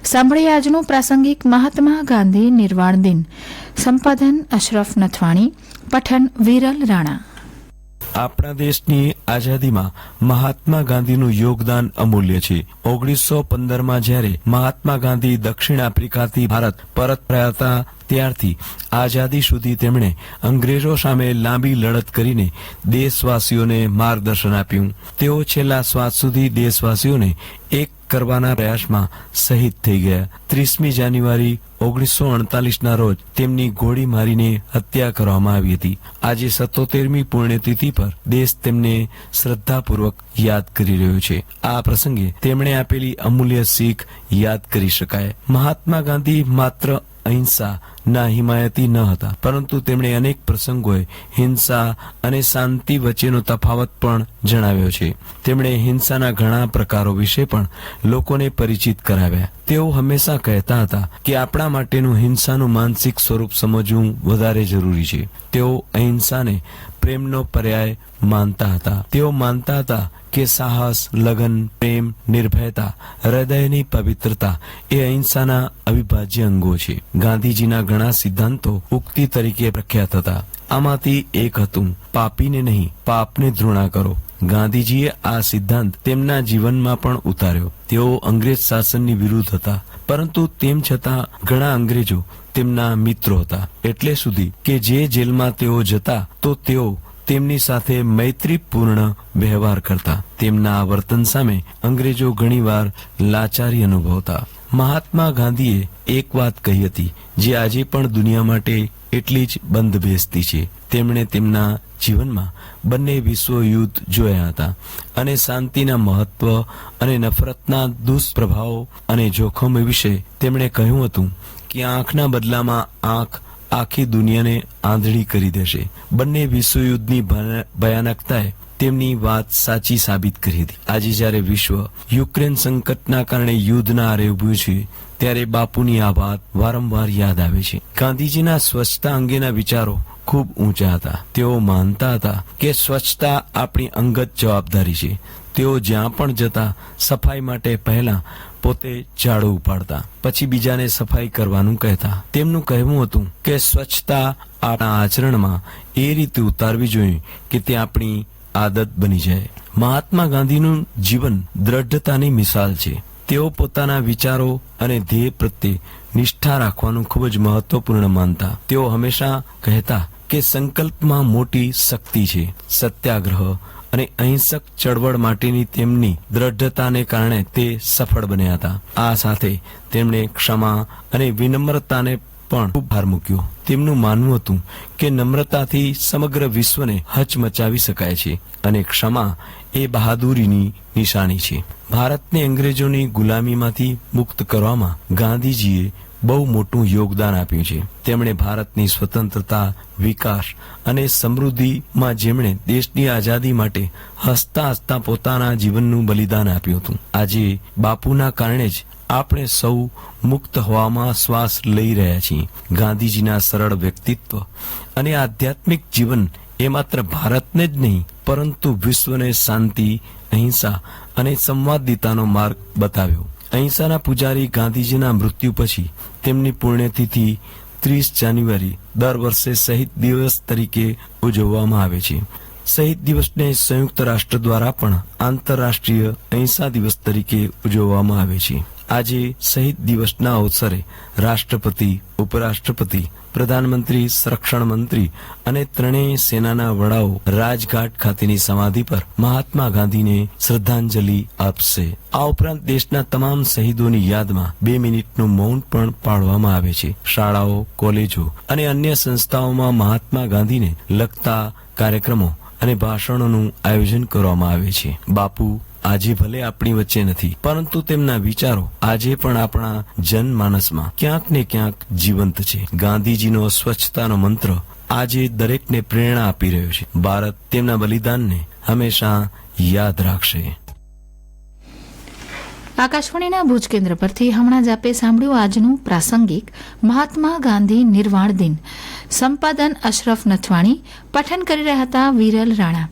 સાંભળીએ આજનું પ્રાસંગિક મહાત્મા ગાંધી નિર્વાણ દિન. સંપાદન અશરફ નથવાણી, પઠન વિરલ રાણા. આપણા દેશની આઝાદીમાં મહાત્મા ગાંધીનું યોગદાન અમૂલ્ય છે. 1915માં જ્યારે મહાત્મા ગાંધી દક્ષિણ આફ્રિકાથી ભારત પરત ફર્યા હતા ત્યારથી આઝાદી સુધી તેમણે અંગ્રેજો સામે લાંબી લડત કરીને દેશવાસીઓને માર્ગદર્શન આપ્યું. તેઓ છેલ્લા શ્વાસ સુધી દેશવાસીઓને એક કરવાના પ્રયાસમાં શહીદ થઈ ગયા. 30મી જાન્યુઆરી 1948ના રોજ તેમની ગોળી મારીને હત્યા કરવામાં આવી હતી. આજે 77મી પુણ્યતિથિ પર દેશ તેમને શ્રદ્ધાપૂર્વક યાદ કરી રહ્યો છે. આ પ્રસંગે તેમણે આપેલી અમૂલ્ય શીખ યાદ કરી શકાય. મહાત્મા ગાંધી માત્ર અહિંસા ના હિમાયતી ન હતા, પરંતુ તેમણે અનેક પ્રસંગોએ હિંસા અને શાંતિ વચ્ચેનો તફાવત પણ જણાવ્યો છે. તેમણે હિંસાના ઘણા પ્રકારો વિશે પણ લોકોને પરિચિત કરાવ્યા. તેઓ હંમેશા કહેતા હતા કે આપણા માટેનું હિંસાનું માનસિક સ્વરૂપ સમજવું વધારે જરૂરી છે. તેઓ અહિંસાને પ્રેમનો પર્યાય માનતા હતા. તેઓ માનતા હતા કે સાહસ, લગન, પ્રેમ, નિર્ભયતા, હૃદયની પવિત્રતા એ અહિંસાના અવિભાજ્ય અંગો છે. ગાંધીજીના ઘણા સિદ્ધાંતો ઉક્તિ તરીકે પ્રખ્યાત હતા. આમાંથી એક હતું, પાપીને નહીં, પાપને ધૃણા કરો. ગાંધીજીએ આ સિદ્ધાંત તેમના જીવનમાં પણ ઉતાર્યો. તેઓ અંગ્રેજ શાસનની વિરુદ્ધ હતા, પરંતુ તેમ છતાં ઘણા અંગ્રેજો તેમના મિત્રો હતા. એટલે સુધી કે જે જેલમાં તેઓ જતા તો તેઓ તેમની સાથે મૈત્રીપૂર્ણ વ્યવહાર કરતા. તેમના આ વર્તન સામે અંગ્રેજો ઘણીવાર લાચારી અનુભવતા. મહાત્મા ગાંધીએ એક વાત કહી હતી જે આજે પણ દુનિયા માટે એટલી જ બંધબેસતી છે. તેમણે તેમના જીવનમાં બંને વિશ્વયુદ્ધ જોયા હતા અને શાંતિના મહત્વ અને નફરતના દુષ્પ્રભાવો અને જોખમો વિશે તેમણે કહ્યું હતું કે આંખના બદલામાં આંખ આખી દુનિયાને આંધળી કરી દેશે. બંને વિશ્વયુદ્ધની ભયાનકતાએ તેમની વાત સાચી સાબિત કરી હતી. આજે જ્યારે વિશ્વ યુક્રેન સંકટના કારણે યુદ્ધના આરે ઉભું છે, ત્યારે બાપુની આ વાત વારંવાર યાદ આવે છે. ગાંધીજીના સ્વચ્છતા અંગેના વિચારો ખૂબ ઊંચા હતા. તેઓ માનતા હતા કે સ્વચ્છતા આપણી અંગત જવાબદારી છે. તેઓ જ્યાં પણ જતા સફાઈ માટે પહેલા પોતે ઝાડુ ઉપાડતા, પછી બીજાને સફાઈ કરવાનું કહેતા. તેમનું કહેવું હતું કે સ્વચ્છતા આપણા આચરણમાં એ રીતે ઉતારવી જોઈએ કે તે આપણી આદત બની જાય. મહાત્મા ગાંધીનું જીવન દ્રઢતાની મિસાલ છે. તેઓ પોતાના વિચારો અને ધ્યેય પ્રત્યે નિષ્ઠા રાખવાનું ખૂબ જ મહત્વપૂર્ણ માનતા. તેઓ હંમેશા કહેતા કે સંકલ્પમાં મોટી શક્તિ છે. સત્યાગ્રહ અને અહિંસક ચળવળ માટેની તેમની દ્રઢતાને કારણે તે સફળ બન્યા હતા. આ સાથે તેમણે ક્ષમા અને વિનમ્રતાને પણ ખૂબ ભાર મૂક્યો. તેમનું માનવું હતું કે નમ્રતાથી સમગ્ર વિશ્વને હચમચાવી શકાય છે અને ક્ષમા એ બહાદુરીની નિશાની છે. ભારતને અંગ્રેજોની ગુલામીમાંથી મુક્ત કરવામાં ગાંધીજીએ બહુ મોટું યોગદાન આપ્યું છે. તેમણે ભારતની સ્વતંત્રતા, વિકાસ અને સમૃદ્ધિમાં જેમણે દેશની આઝાદી માટે હસતા હસતા પોતાના જીવનનું બલિદાન આપ્યું હતું. આજે બાપુના કારણે જ આપણે સૌ મુક્ત હવામાં શ્વાસ લઈ રહ્યા છીએ. ગાંધીજીના સરળ વ્યક્તિત્વ અને આધ્યાત્મિક જીવન એ માત્ર ભારતને જ નહીં, પરંતુ વિશ્વને શાંતિ, અહિંસા અને સંવાદિતાનો માર્ગ બતાવ્યો. અહિંસાના પૂજારી ગાંધીજીના મૃત્યુ પછી તેમની પુણ્યતિથિ 30 જાન્યુઆરી દર વર્ષે શહીદ દિવસ તરીકે ઉજવવામાં આવે છે. શહીદ દિવસને સંયુક્ત રાષ્ટ્ર દ્વારા પણ આંતરરાષ્ટ્રીય અહિંસા દિવસ તરીકે ઉજવવામાં આવે છે. આજે શહીદ દિવસના અવસરે રાષ્ટ્રપતિ, ઉપરાષ્ટ્રપતિ, પ્રધાનમંત્રી, સંરક્ષણ મંત્રી અને ત્રણેય સેનાના વડાઓ રાજઘાટ ખાતેની સમાધિ પર મહાત્મા ગાંધીને શ્રદ્ધાંજલિ આપશે. આ ઉપરાંત દેશના તમામ શહીદોની યાદમાં 2 મિનિટનું મૌન પણ પાળવામાં આવે છે. શાળાઓ, કોલેજો અને અન્ય સંસ્થાઓમાં મહાત્મા ગાંધીને લગતા કાર્યક્રમો અને ભાષણોનું આયોજન કરવામાં આવે છે. બાપુ આજે ભલે આપણી વચ્ચે નથી, પરંતુ તેમના વિચારો આજે પણ આપણા જનમાનસમાં ક્યાંક ને ક્યાંક જીવંત છે. ગાંધીજીનો સ્વચ્છતાનો મંત્ર આજે દરેકને પ્રેરણા આપી રહ્યો છે. ભારત તેમના બલિદાનને હંમેશા યાદ રાખશે. આકાશવાણીના ભુજ કેન્દ્ર પરથી હમણાં જ આપે સાંભળ્યું આજનું પ્રાસંગિક મહાત્મા ગાંધી નિર્વાણ દિન. સંપાદન અશરફ નથવાણી, પઠન કરી રહ્યા હતા વિરલ રાણા.